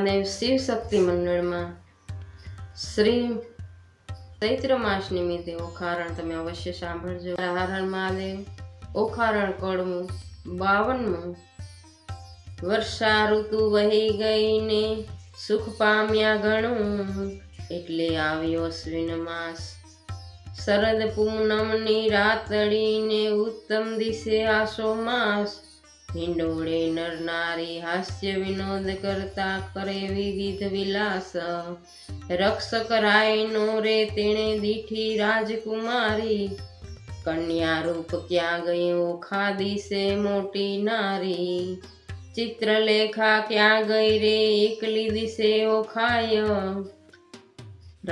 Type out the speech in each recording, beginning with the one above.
મહાદેવ શિવ શક્તિ મંડળમાં શ્રી ચૈત્ર માસ નિમિત્તે ઓખારણ તમે અવશ્ય સાંભળજો. હર હર મહાદેવ. ઓખારણ કળવું 52. વર્ષા ઋતુ વહી ગઈ ને સુખ પામ્યા ઘણું, એટલે આવ્યો અશ્વિન માસ. શરદ પૂનમની રાતડીને ઉત્તમ દિશે આસો માસ. હિંડોળે નર નારી હાસ્ય વિનોદ કરતા કરે વિવિધ વિલાસ. રક્ષક રાયનો રે તેણે દીઠી રાજકુમારી, કન્યા રૂપ ક્યાં ગઈ ઓખા દિશે મોટી નારી. ચિત્રલેખા ક્યાં ગઈ રે એકલી દિશે ઓખાય,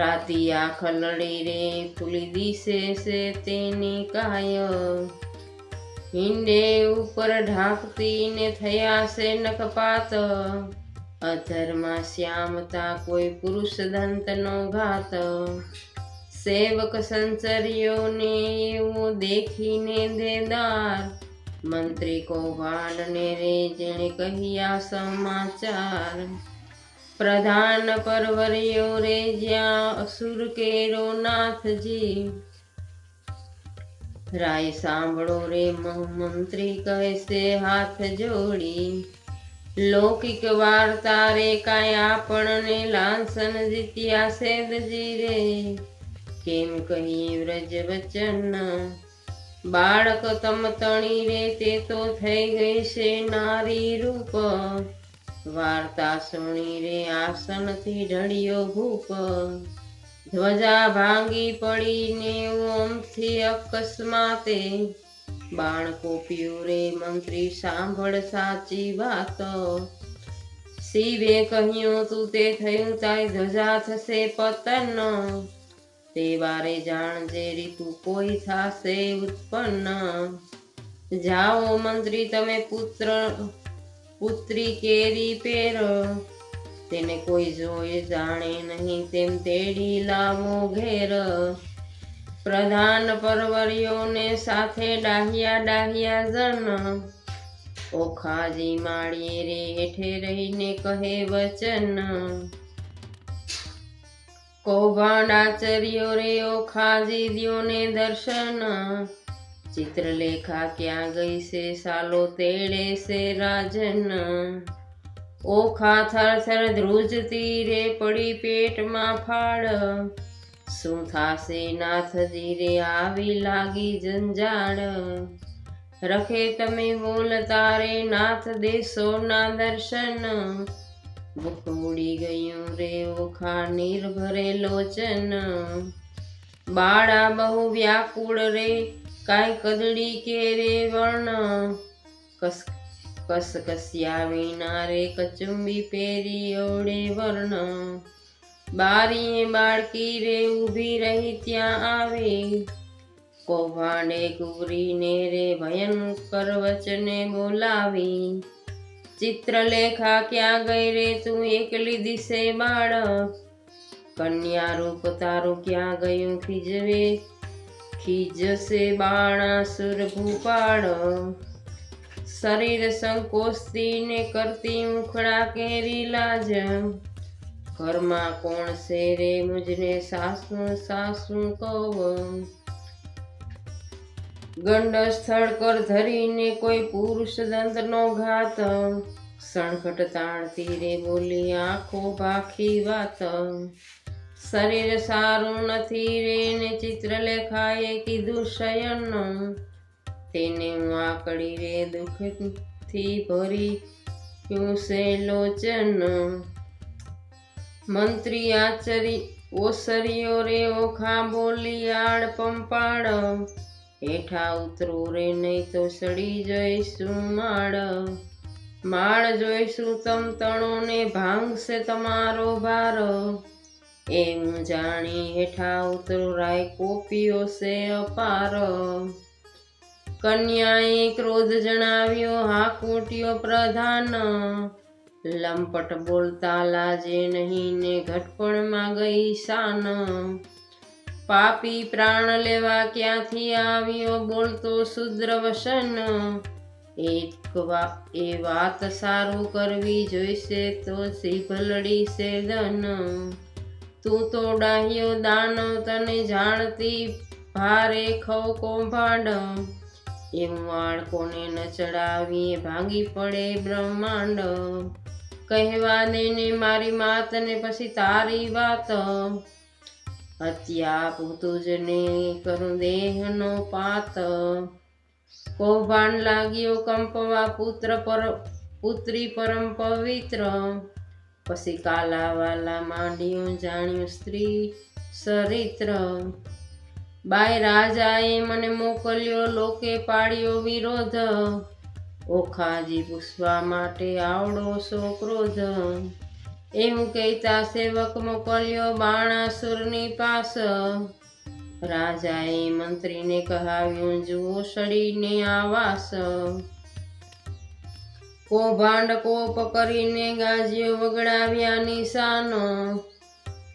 રાતી આંખ લડી રે ખુલી દિશે છે તેની કાય. હિંડે ઉપર ઢાંકતી ને થયા છે નખપાત, અધરમાં શ્યામતા કોઈ પુરુષ દંતનો ઘાત. સેવક સંચર્યો ને એવો દેખીને દેદાર, મંત્રી કૌભાંડને રે જેણે કહ્યા સમાચાર. પ્રધાન પરવર્યો રે જ્યાં અસુર કેરો નાથજી, રાય સાંભળો રે મંત્રી કહે છે હાથ જોડી. લૌકિક વાર્તા રે કાંઈ આપણને લાંછન જીત્યા સેદજી રે, કેમ કહીએ વ્રજ વચન. બાળક તમતણી રે તે તો થઈ ગઈ છે નારી રૂપ, વાર્તા સુણી રે આસનથી ઢળ્યો ભૂપ. ધ્વજા ભાંગી પડીને ઓમથી અકસ્માતે, બાણ કોપ્યું રે મંત્રી સાંભળ સાચી વાત. શિવે કહ્યું તું તે થયું તારી ધ્વજા થશે પતન, તે વારે જાણજે રીતુ કોઈ થાશે ઉત્પન્ન. જાઓ મંત્રી તમે પુત્રી કેરી પેર, તેને કોઈ જોઈ જાણે નહીં તેમ તેડી લાવો ઘેર. પ્રધાન પરવર્યોને સાથે ડાહ્યા જન, ઓખાજી માળીએ રે હેઠે રહીને કહે વચન. કૌભાંડ આચર્યો રે ઓખાજી દ્યો ને દર્શન, ચિત્રલેખા ક્યાં ગઈ છે સાલો તેડે છે રાજન. ઓખા થરથર ધ્રુજતી રે પડી પેટમાં ફાળ, શું થાશે નાથજી રે આવી લાગી જંજાળ. રખે તમે બોલતા રે નાથ દેશોના દર્શન, મુખ ઉડી ગયું રે ઓખા નિર્ભરે લોચન. બાળા બહુ વ્યાકુળ રે કાંઈ કદડી કે રે વર્ણ, કસકસ્યા વિના રે કચુંબી પેરી ઓળે વર્ણ. બારીએ બાળકી રે ઊભી રહી ત્યાં આવે, કૌભાંડે ગુરીને રે ભયંકર વચને બોલાવી. ચિત્રલેખા ક્યાં ગઈ રે તું એકલી દિશે બાળક, કન્યા રૂપ તારું ક્યાં ગયું ખીજશે બાણાસુર ભૂપાળ. શરીર સંકોચતી ને કરતી મુખડા કેરી લાજ, ઘરમાં કોણ છે રે મુજને સાસુ કહું. ગંડ સ્થળ કર ધરીને કોઈ પુરુષ દંતનો ઘાત, સણખટ તાણતી રે બોલી આંખો ભાખી વાત. શરીર સારું નથી રે ને ચિત્રલેખાએ કીધું શયન, તેને હું આકડી રે દુઃખથી ભરી ક્યું છે લોચન. મંત્રી ઓસર્યો રે ઓખા બોલી આડ પંપાળ, હેઠા ઉતરો રે નહીં તો સડી જઈશું માળ. માળ જોઈશું તમ તણો ને ભાંગશે તમારો ભાર, એમ જાણી હેઠા ઉતરો રાય કોપીઓ છે અપાર. કન્યાએ ક્રોધ જણાવ્યો હાકૂટ્યો પ્રધાન, લંપટ બોલતા લાજે નહીં ને ઘટપણમાં ગઈ શાન. પાપી પ્રાણ લેવા ક્યાંથી આવ્યો બોલતો શુદ્ર વસન, એ વાત સારું કરવી જોઈશે તો ભલડી છે ધન. તું તો ડાહ્યો દાનવ તને જાણતી ભારે ખવ કૌભાંડ. એવું વાળ કોને ન ચડાવીએ ભાંગી પડે બ્રહ્માંડ. કહેવા દે ને મારી માત ને પછી તારી વાત. હત્યા તુજને કરું દેહનો પાત. કૌભાંડ લાગ્યો કંપવા પુત્રી પરમ પવિત્ર. પછી કાલાવાલા માંડ્યું જાણ્યું સ્ત્રી ચરિત્ર. બાય રાજાએ મને મોકલ્યો લોકે પાડ્યો વિરોધ. ઓખાજી પૂછવા માટે આવડો સો ક્રોધ. એવું કહેતા સેવક મોકલ્યો બાણાસુરની પાસ. રાજાએ મંત્રીને કહાવ્યું જુઓ સડીને આવાસ. કૌભાંડ કોપ કરીને ગાજ્યો વગડાવ્યા નિશાન.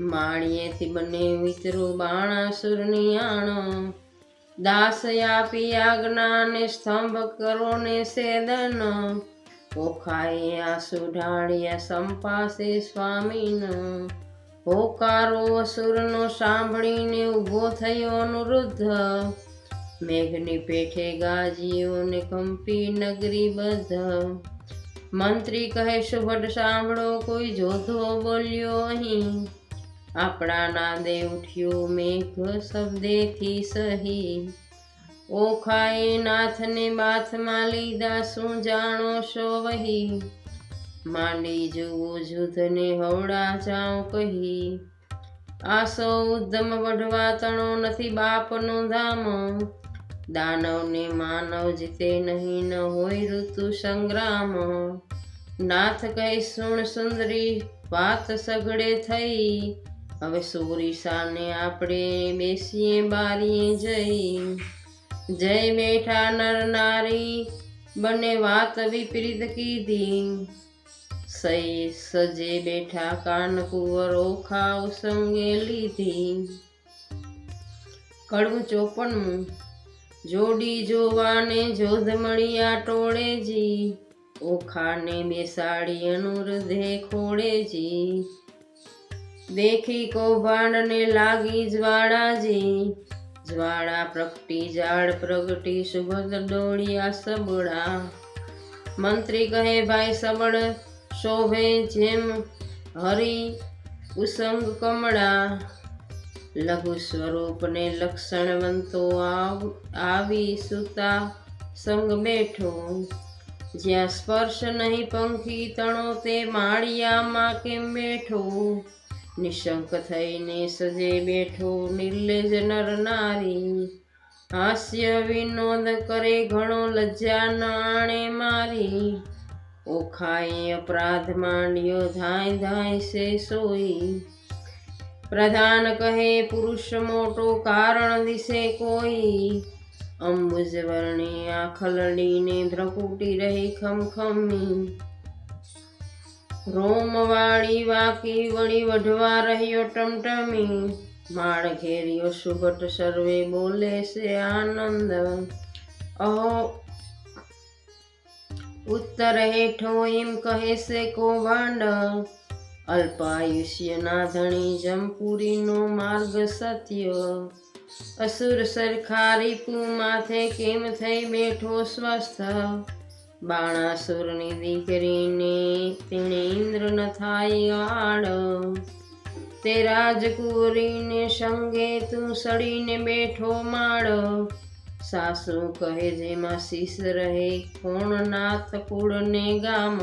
માળીએથી બને વિતરો બાણાસુરની આણ. દાસ આપી આજ્ઞા ને સ્તંભ કરો ને સેદન. ઓખાએ આંસુ ઢાળ્યા સંપાસે સ્વામીન. હોકારો અસુરનો સાંભળીને ઊભો થયો અનુરુદ્ધ. મેઘની પેઠે ગાજીઓ ને કંપી નગરી બધ. મંત્રી કહે સુભટ સાંભળો કોઈ જોધો બોલ્યો અહીં. આપણા નાદે ઉઠ્યો મેઘ શબ્દેથી સહી. ઓખાએ નાથને બાથમાં લીધા શું જાણો છો વહી. માંડી જુઓ જુધને હવડા જાઉં કહી. આસો ઉદ્ધમ વઢવા તણો નથી બાપનો ધામ. દાનવને માનવ જીતે નહીં ન હોય ઋતુ સંગ્રામ. નાથ કહે સુણ સુંદરી વાત સઘળે થઈ. હવે સોરીસાને આપણે બેસીએ બારીએ જઈ. જય બેઠા નર નારી બને વાત વિપરીત કીધી. સજે બેઠા કાનકુંવર ઓખા સંગે લીધી. કડવું 54. જોડી જોવાને જોધ મળ્યા ટોળેજી. ઓખાને બેસાડી અનુરુધે ખોળેજી. દેખી કૌભાંડને લાગી જ્વાળાજી. જ્વાળા પ્રગટી જાળ પ્રગટી સુગંધ ડોળિયા સબળા. મંત્રી કહે ભાઈ સબળ શોભે જેમ હરી ઉસંગ કમળા. લઘુ સ્વરૂપને લક્ષણવંતો આવી સુતા સંગ બેઠો. જ્યાં સ્પર્શ નહીં પંખી તણો તે માળિયામાં કેમ બેઠો. નિશંક થઈને સજે બેઠો નિર્લેજ નર નારી. હાસ્ય વિનોદ કરે ઘણો લજ્જા ન આણે મારી. ઓખાએ અપરાધ માંડ્યો ધાય ધાય સે સોઈ. પ્રધાન કહે પુરુષ મોટો કારણ દિશે કોઈ. અંબુજ વર્ણે આખલડીને ભ્રકુટી રહી ખમખમી. રોમવાળી વાકી વળી વઢવા રહ્યો ટમટમી. માળ ઘેર્યો સુભટ સર્વે બોલે છે આનંદ. અહો ઉત્તર હેઠો એમ કહે છે કૌભાંડ. અલ્પાયુષ્યના ધણી જમપુરીનો માર્ગ સત્ય. અસુર સરખારી પુ માથે કેમ થઈ બેઠો સ્વસ્થ. બાણાસુરની દીકરીને તેણે ઇન્દ્ર ન થાય આડ. તે રાજકુંવરીને સંગે તું સડીને બેઠો માળ. સાસુ કહે જેમાં શીશ રહે કોણ નાથ કુળને ગામ.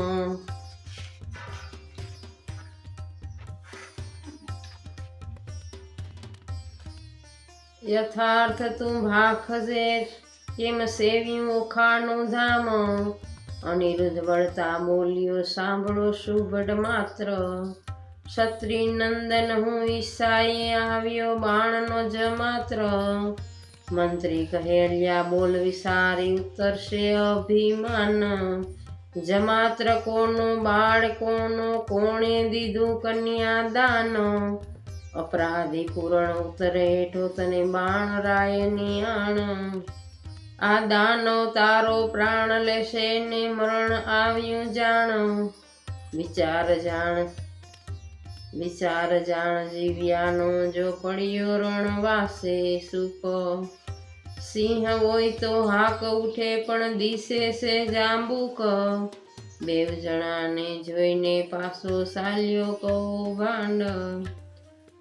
યથાર્થ તું ભાખજે કેમ સેવ્યું ઓખાનું ધામ. અનિરુદ્ધ વળતા બોલ્યો સાંભળો સુભટ માત્ર. ક્ષત્રિય નંદન હું ઈશાએ આવ્યો બાણનો જ માત્ર. મંત્રી કહે અલ્યા બોલ વિસારી ઉત્તરશે અભિમાન. જમાત્ર કોનો બાળ કોનો કોણે દીધું કન્યા દાન. અપરાધી પૂરણ ઉત્તર હેઠો તને બાણ રાયની આણ. આ દાનવ તારો પ્રાણ લેશે ને મરણ આવ્યું જાણ વિચાર જાણ જીવ્યાનો જો પડ્યો રણવાસે સુપ સિંહ હોય તો હાક ઉઠે પણ દિશે છે જાંબુક બેવ જણાને જોઈને પાછો ચાલ્યો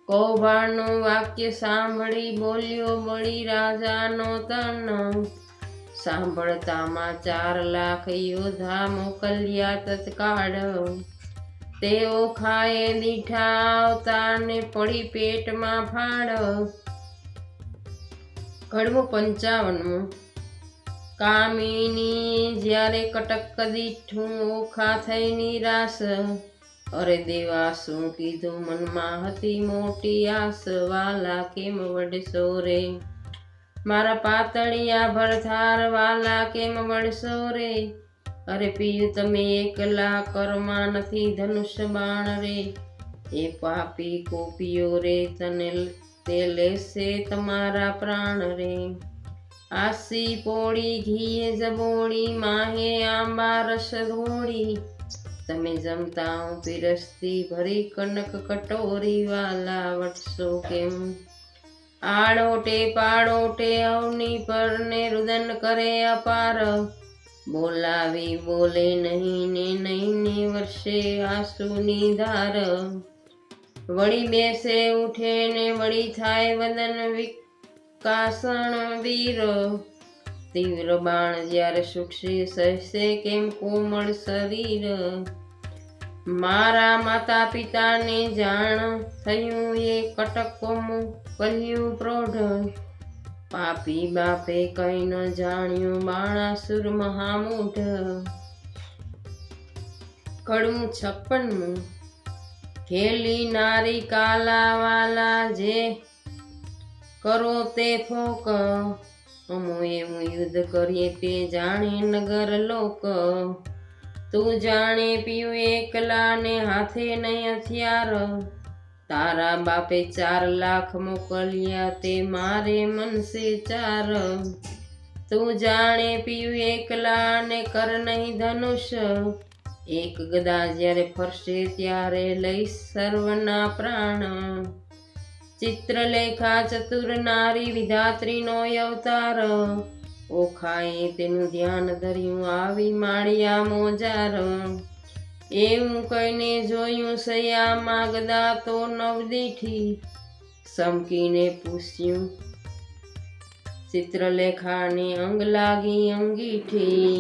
કૌભાંડનું વાક્ય સાંભળી બોલ્યો બળી રાજાનો તન સાંભળતામાં 4 લાખ યોદ્ધા મોકલ્યા તત્કાળ તેઓ ખાએ દીઠા આવતા ને પડી પેટમાં ફાડ કડવું 55 કામિની જ્યારે કટક દીઠું ઓખા થઈ નિરાશ અરે દેવા શું કીધું મનમાં હતી મોટી આસ વાલા કેમ વડશો રે મારા પાતળિયા ભરથાર વાલા કેમ વડશો રે અરે પિયું તમે એકલા કરમાં નથી ધનુષ્ય બાણ રે એ પાપી કોપીઓ રે તે લેશે તમારા પ્રાણ રે આસી પોળી ઘીએ જબોળી માહે આંબા રસ ધોળી તમે જમતા હું પીરસતી ભરી કનક કટોરી વાલા વટશો કેમ આડોટે પાડોટે અવની પર ને રુદન કરે અપાર બોલાવી બોલે નહીં ને વર્ષે આંસુની ધાર વળી બેસે ઉઠે ને વળી થાય વદન વિકાસણ વીર તીવ્ર બાણ જ્યારે છૂટશે સહશે કેમ કોમળ શરીર મારા માતા પિતાને જાણ થયું એ કટકોમું કહ્યું પ્રૌઢ પાપી બાપે કઈ ન જાણ્યું બાણાસુર મહામૂઢ કડવું 56 ખેલી નારી કાલા વાલા જે કરો તે ફોક અમુ એવું યુદ્ધ કરીએ તે જાણે નગર લોક તું જાણે પીયું એકલા ને હાથે નહીં હથિયાર તારા બાપે 4 લાખ મોકલ્યા તે મારે મનસે 4 તું જાણે પીયું એકલા ને કર નહીં ધનુષ એક ગદા જ્યારે ફરશે ત્યારે લઈ સર્વના પ્રાણ ચિત્રલેખા ચતુર નારી વિધાત્રીનો અવતાર ઓખાએ તેનું ધ્યાન ધર્યું આવી માળિયા મોજાર એવું કહીને જોયું સયામાં ગદા તો નવદીઠી સમકીને પૂછ્યું ચિત્રલેખાને અંગ લાગી અંગીઠી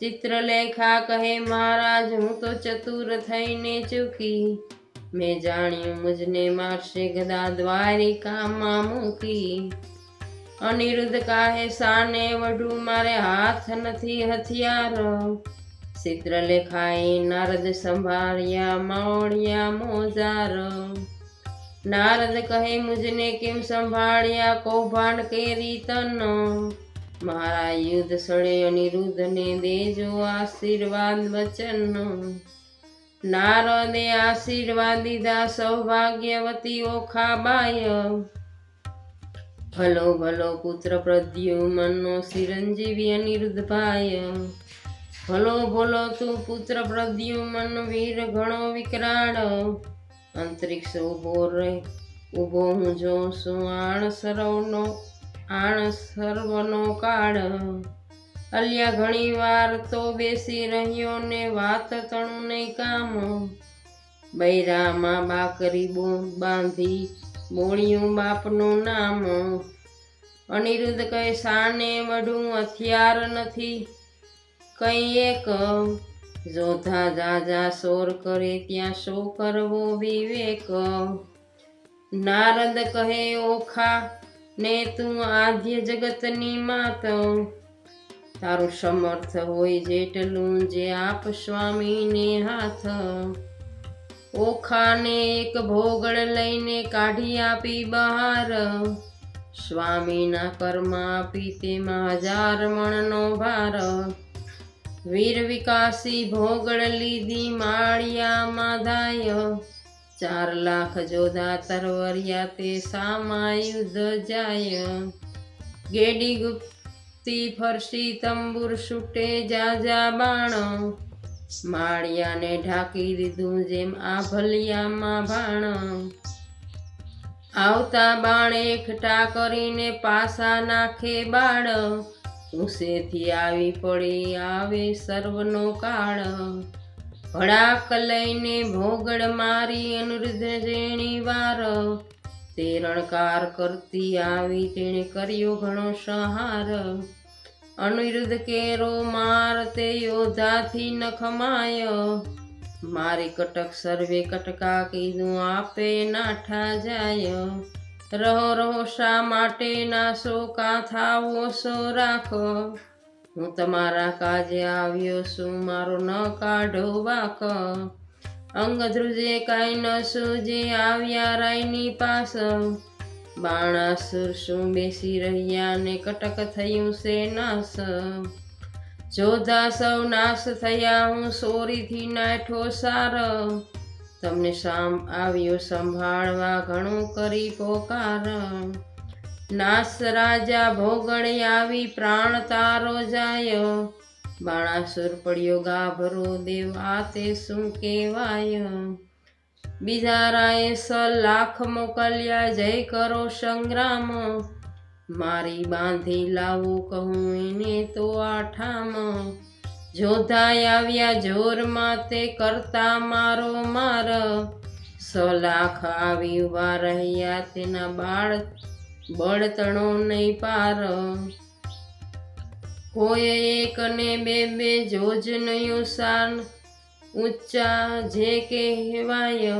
ચિત્રલેખા કહે મહારાજ હું તો ચતુર થઈને ચૂકી મેં જાણ્યું મુજને મારશે ગદા દ્વારિકામાં મૂકી અનિરુદ્ધ કાહે સાને વઢું મારે હાથ નથી હથિયાર ચિત્રલેખાએ નારદ સંભાળ્યા માળિયા મોજાર નારદ કહે મુજને કેમ સંભાળ્યા કૌભાંડ કેરી તન મારા યુદ્ધ સળે અનિરુદ્ધને દેજો આશીર્વાદ વચન નારદે આશીર્વાદ દીધા સૌભાગ્યવતી ઓખાબાય ભલો ભલો પુત્ર પ્રદ્યુમનનો ચિરંજીવી અનિરુદ્ધ ભાઈ ભલો ભલો તું પુત્ર પ્રદ્યુમન વીર ઘણો વિકરાળ અંતરિક્ષ ઉભો હું જોઉં છું આણ સર્વનો કાળ અલ્યા ઘણી વાર તો બેસી રહ્યો ને વાત તણું નહીં કામ બૈરામાં બાકરી બાંધી બોળ્યું બાપનું નામ અનિરુદ્ધ કહે સાને વઢું હથિયાર નથી કઈ એક જોધા જાજા શોર કરે ત્યાં શો કરવો વિવેક નારદ કહે ઓખા ને તું આદ્ય જગતની માત તારું સમર્થ હોય જેટલું જે આપ સ્વામીને હાથ ઓખાને એક ભોગળ લઈને કાઢી આપી બહાર સ્વામીના કર્મ આપી તેમાં 1000 મણનો ભાર વીર વિકાસી ભોગળ લીધી માળિયામાં ધાય 4 લાખ જોધા તરવરિયા તે સામા યુદ્ધ જાય ગુપ્તી ફરસી તંબુર છૂટે જાજા બાણ, માળિયાને ઢાંકી દીધું જેમ આ ભલિયામાં ભાણ, આવતા બાણ એકઠા કરીને પાસા નાખે બાળ, ઊંચેથી આવી પડી આવે સર્વનો કાળ, ભડાક લઈને ભોગડ મારી અનિરુદ્ધ જેણી વાર, તે રણકાર કરતી આવી તેણે કર્યો ઘણો સંહાર, અનિરુદ્ધ કેરો માર તે યોદ્ધાથી ન ખમાય, મારી કટક સર્વે કટકા કીધું આપે નાઠા જાય, રહો રહો શા માટે નાશો કાથાઓ સો રાખો, હું તમારા કાજે આવ્યો છું મારો ન કાઢો વાક, અંગ ધ્રુજે કાંઈ ન સૂજે આવ્યા રાયની પાસ, બાણાસુર શું બેસી રહ્યા ને કટક થયું છે નાશ, જોધા સૌ નાશ થયા હું સોરીથી નાઠો સાર, તમને આવ્યો સંભાળવા ઘણું કરી પોકાર, નાસ રાજા ભોગડ આવી પ્રાણ તારો જાય, બાણાસુર પડ્યો ગાભરો દેવ આ તે શું કહેવાય, બીજા રાયે 100 લાખ મોકલ્યા જય કરો સંગ્રામ, મારી બાંધી લાવું કહું એને તો આઠામ, જોધાય આવ્યા જોરમાં તે કરતા મારો માર, 100 લાખ આવી ઉભા રહ્યા તેના બળતણો નહીં પાર, કોઈ એક ને બે જોજનયો શાન ઊંચા જે કહેવાય,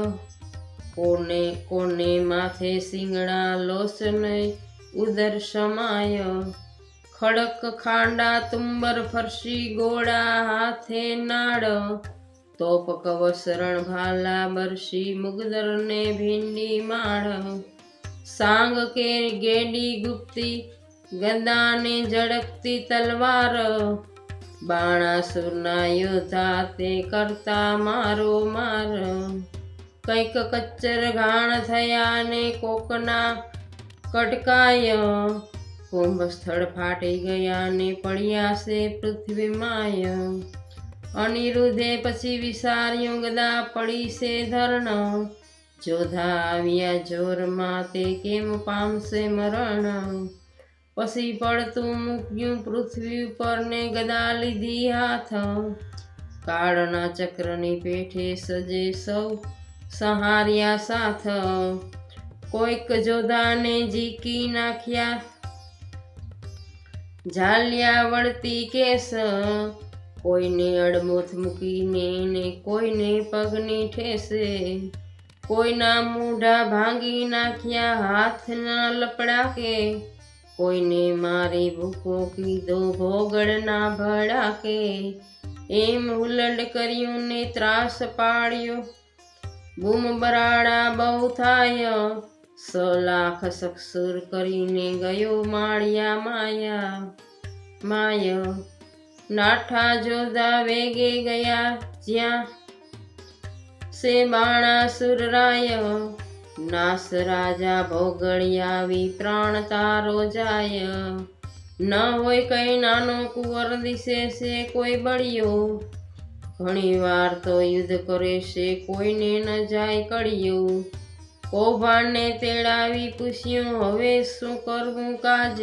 કોને માથે સિંગડા લોસ નહીં ઉદર સમાય, ખડક ખાંડા તુંબર ફરસી ગોળા હાથે નાડ, તોપ કવચ રણ ભાલા બરસી મુગદર ને ભીંડી માળ, સાંગ કે ગેડી ગુપ્તી ગદાને ઝડકતી તલવાર, બાણાસુરના યોદ્ધા તે કરતા મારો માર, કંઈક કચ્ચર ઘાણ થયા ને કોકના કટકાય, કુંભ સ્થળ ફાટી ગયા ને પડ્યા છે પૃથ્વીમાય, અનિરુદ્ધે પછી વિચાર્યું ગદા પડી છે ધરણ, જોધા આવ્યા જોરમાં તે કેમ પામશે મરણ, પછી પડતું મૂક્યું પૃથ્વી ઉપર ને ગદા લીધી હાથ, કાળના ચક્રની પેઠે સજે સૌ સહાર્યા સાથ, કોઈક જોધાને ઝીકી નાખ્યા ઝાલ્યા વળતી કેસ, કોઈને અડમોથ મૂકીને ને કોઈને પગની ઠેસે, કોઈના મૂઢા ભાંગી નાખ્યા હાથના લપડાકે, કોઈને મારી ભૂકો કીધો ભોગડના ભડાકે, એમ હુલડ કર્યું ને ત્રાસ પાડ્યો બૂમ બરાડા બહુ થાય, 100 લાખ સક્ષુર કરીને ગયો માળિયા માય, નાઠા જોધા વેગે ગયા જ્યાં સે બાણાસુર રાય, નાસ રાજા ભોગળી આવી પ્રાણ તારો જાય, ન હોય કઈ નાનો કુંવર દિશે છે કોઈ બળિયો, ઘણી વાર તો યુદ્ધ કરે છે કોઈને ન જાય કળિયું, કૌભાંડને તેડાવી પૂછ્યું હવે શું કરવું કાજ,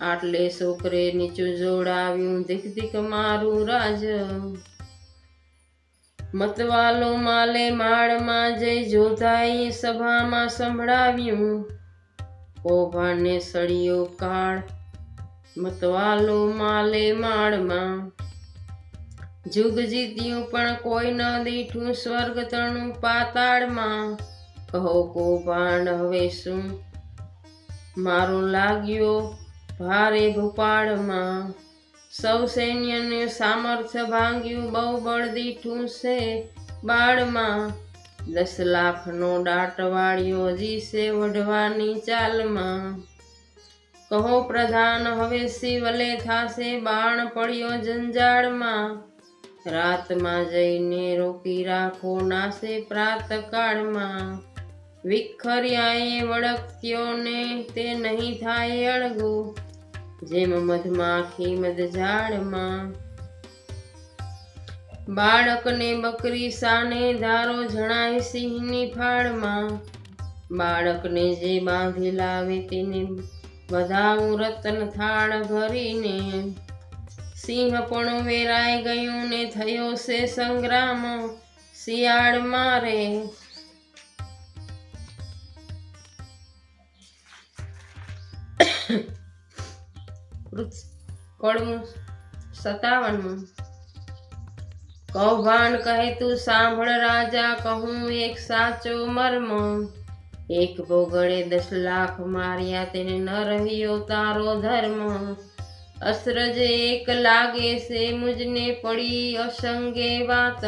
આટલે છોકરે નીચું જોડાવ્યું ધીક ધીક મારું રાજ, મતવાલો માલે માળમાં જઈ જોધાઈ સભામાં સંભળાવ્યું, કૌભાંડને સળિયો કાળ મતવાલો માલે માળમાં, જુગ જીત્યું પણ કોઈ ન દીઠું સ્વર્ગ તણું પાતાળમાં, કહો કૌભાંડ હવે શું મારું લાગ્યો ભારે ભૂપાળમાં, સૌ સૈન્યનું સામર્થ્ય ભાંગ્યું બહુ બળ દીઠું છે બાળમાં, 10 લાખનો દાટ વાળ્યો હજી છે વઢવાની ચાલમાં, કહો પ્રધાન હવે શિવલે થાશે બાણ પડ્યો જંજાળમાં, રાતમાં જઈને રોકી રાખો નાશે પ્રાતકાળમાં, વિખર્યાએ વળગત્યો ને તે નહીં થાય અળગું, જેમ મધમાખી મધઝાડમાં. બાળકને બકરી સાને ધારો જણાય સિંહની ફાળમાં. બાળકને જે બાંધી લાવે તેને વધાવું રતન થાળ ભરીને. સિંહ પણ વેરાઈ ગયું ને થયો છે સંગ્રામ શિયાળ મારે. કડવું 57. કૌભાંડ કહે તું સાંભળ રાજા, કહું એક સાચો મર્મ. એક ભોગળે 10 લાખ માર્યા, તેને ન રહ્યો તારો ધર્મ. અસરજ એક લાગે છે મુજને પડી અસંગે વાત.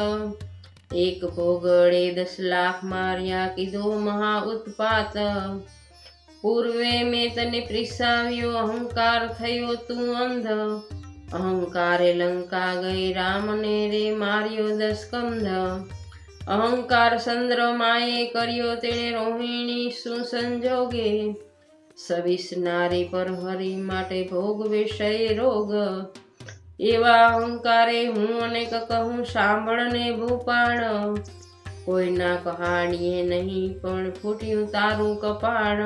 એક ભોગળે 10 લાખ માર્યા, કીધો મહા ઉત્પાત. પૂર્વે મેં તને પ્રિસાવ્યો, અહંકાર થયો તું અંધ. અહંકારે લંકા ગઈ, રામને રે માર્યો 10 સ્કંધ. અહંકાર ચંદ્રમાએ કર્યો, તેણે રોહિણી શું સંજોગે. 26 નારી પર હરી માટે ભોગવે ક્ષય રોગ. એવા અહંકારે હું અનેક કહું, સાંભળને ભૂપાળ. કોઈના કહાણીએ નહીં પણ ફૂટ્યું તારું કપાળ.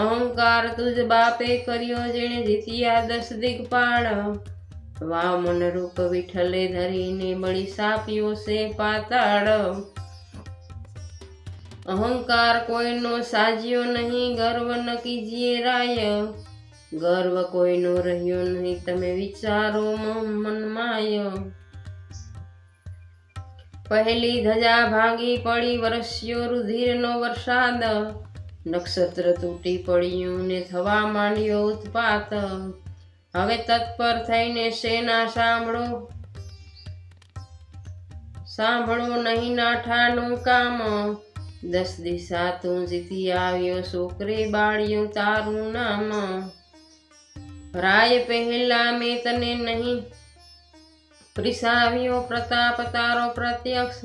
અહંકાર તુજ બાપે કર્યો, જેણે જીત્યા 10 દિગપાળ. વામન રૂપ વિઠ્ઠલે ધરીને બળી સાપ્યો છે પાતાળ. અહંકાર કોઈનો સાજ્યો નહીં, ગર્વ ન કીજીએ રાય. ગર્વ કોઈનો રહ્યો નહીં, તમે વિચારો મનમાય. પહેલી ધજા ભાંગી પડી, વરસ્યો રુધિરનો વરસાદ. નક્ષત્ર તૂટી પડ્યું ને થવા માંડ્યો ઉત્પાત. હવે તત્પર થઈને સેના સાંભળો, સાંભળો નહીં નાઠાનું કામ. 10 દિશા તું જીતી આવ્યો, છોકરે બાળ્યું તારું નામ. રાય પહેલા મેં તને નહીં પ્રિસાવ્યો, પ્રતાપ તારો પ્રત્યક્ષ.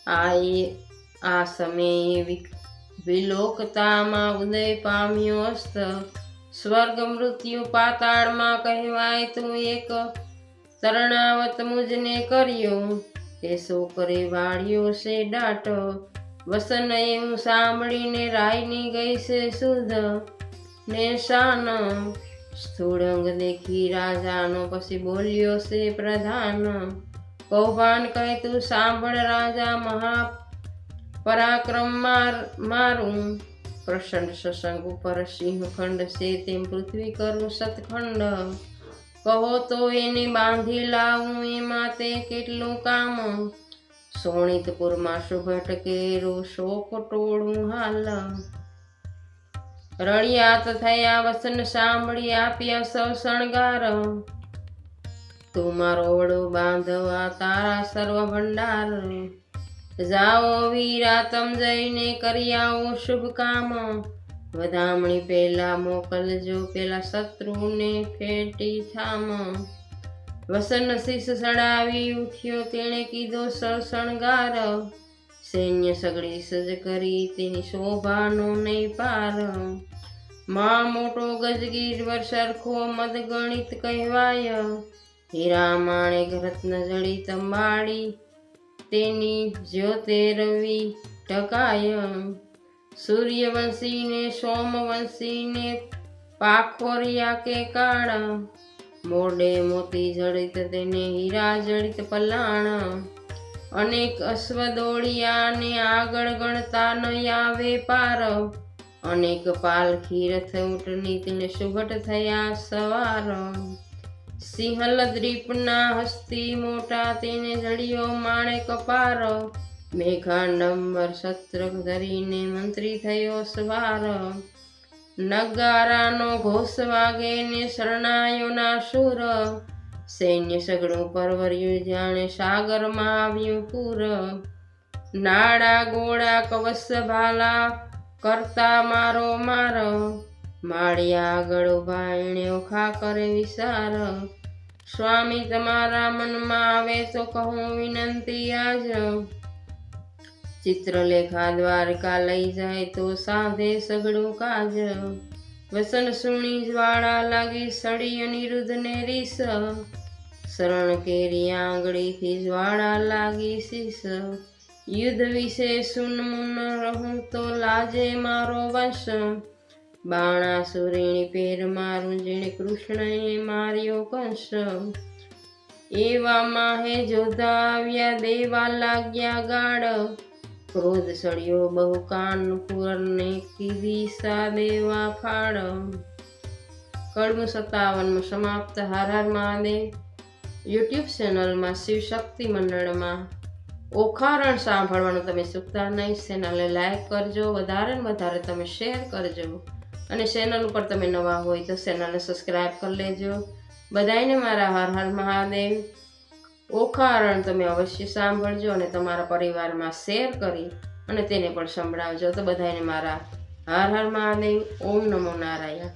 આ સમયે વિલોકતામાં ઉદય પામ્યો અસ્ત. સ્વર્ગ મૃત્યુ પાતાળમાં કહેવાય તું એક. તરણાવત મુજને કર્યો, તે છોકરે વાળ્યો છે દાટ. વસન એવું સાંભળીને રાયની ગઈ છે શુદ્ધ ને શાન. સ્થૂળંગ દેખી રાજાનો પછી બોલ્યો છે પ્રધાન. કૌભાંડ કહે તું સાંભળ રાજા, મહા પરાક્રમ મારું. પ્રચંડ સસંગ ઉપર સિંહખંડ છે, તેમ પૃથ્વી કરું સતખંડ. કહો તો એને બાંધી લાવું, એમાં તે કેટલું કામ. સોણિતપુરમાં સુભટ કેરો, શોક ટોળું હાલ. રળિયાત થયા વસન સાંભળી, આપ્યા સૌ શણગાર. તું મારો વડો બાંધવા તારા સર્વ ભંડાર. જાઓ વીરા તમ જઈને કરી આવો શુભ કામ. વધામણી પેલા મોકલજો, પેલા શત્રુને ફેટી થામ. વસન શીશ સડાવી ઉઠ્યો, તેણે કીધો શણગાર. સૈન્ય સગડી સજ કરી, તેની શોભાનો નહીં પાર. માં મોટો ગજગીર સરખો મદ ગણિત કહેવાય. હીરા માણેક રત્ન જડિત માળી, તેની જ્યોતે રવિ ટકાય. સૂર્યવંશીને સોમવંશીને પાખોરિયા કે કાળ. મોઢે મોતી જડિત, તેને હીરા જડિત પલાણ. અનેક અશ્વ દોડિયા ને આગળ ગણતા ન આવે પાર. અનેક પાલખી રથ ઊંટની, તેને સુભટ થયા સવાર. સિંહલ દ્વીપના હસ્તી મોટા, તેને જડિયો માણેક પાર. મેઘાડંબર શસ્ત્ર ધરીને મંત્રી થયો સવાર. નગારાનો ઘોષ વાગે ને શરણાયોના સુર. સૈન્ય સગડું પરવર્યું, જાણે સાગરમાં આવ્યું પૂર. નાડા ગોળા કવચ ભાલા, કરતા મારો માર. માળિયા આગળ ઉભા, એણે ઓખા કરે વિચાર. સ્વામી તમારા મનમાં આવે તો કહું વિનંતી આજ. ચિત્રલેખા દ્વારકા લઈ જાય, તો સાધે સગડું કાજ. વસન સુણી જ્વાળા લાગી સળી અનિરુદ્ધને રીસ શરણ કેરી આંગળીથી જ્વાળા લાગી શીશ યુદ્ધ વિશે સુન મુન રહું તો લાજે મારો વંશ બાણાસુરીણી પેર મારું જેણે કૃષ્ણએ માર્યો કંસ એવામાં હે જોધા આવ્યા દેવા લાગ્યા ગાળ ક્રોધ સળિયો બહુ કાનપુરને કીધી સા દેવા ફાળ કડવું 57 સમાપ્ત. હર હર મહાદેવ. યુટ્યુબ ચેનલમાં શિવશક્તિ મંડળમાં ઓખારણ સાંભળવાનું તમે ચૂકતા નહીં. ચેનલને લાઈક કરજો, વધારે ને વધારે તમે શેર કરજો અને ચેનલ ઉપર તમે નવા હોય તો ચેનલને સબસ્ક્રાઈબ કરી લેજો. બધાને મારા હર હર મહાદેવ. ઓખારણ તમે અવશ્ય સાંભળજો અને તમારા પરિવારમાં શેર કરી અને તેને પણ સંભળાવજો. તો બધાને મારા હર હર મહાદેવ. ઓમ નમો નારાયણ.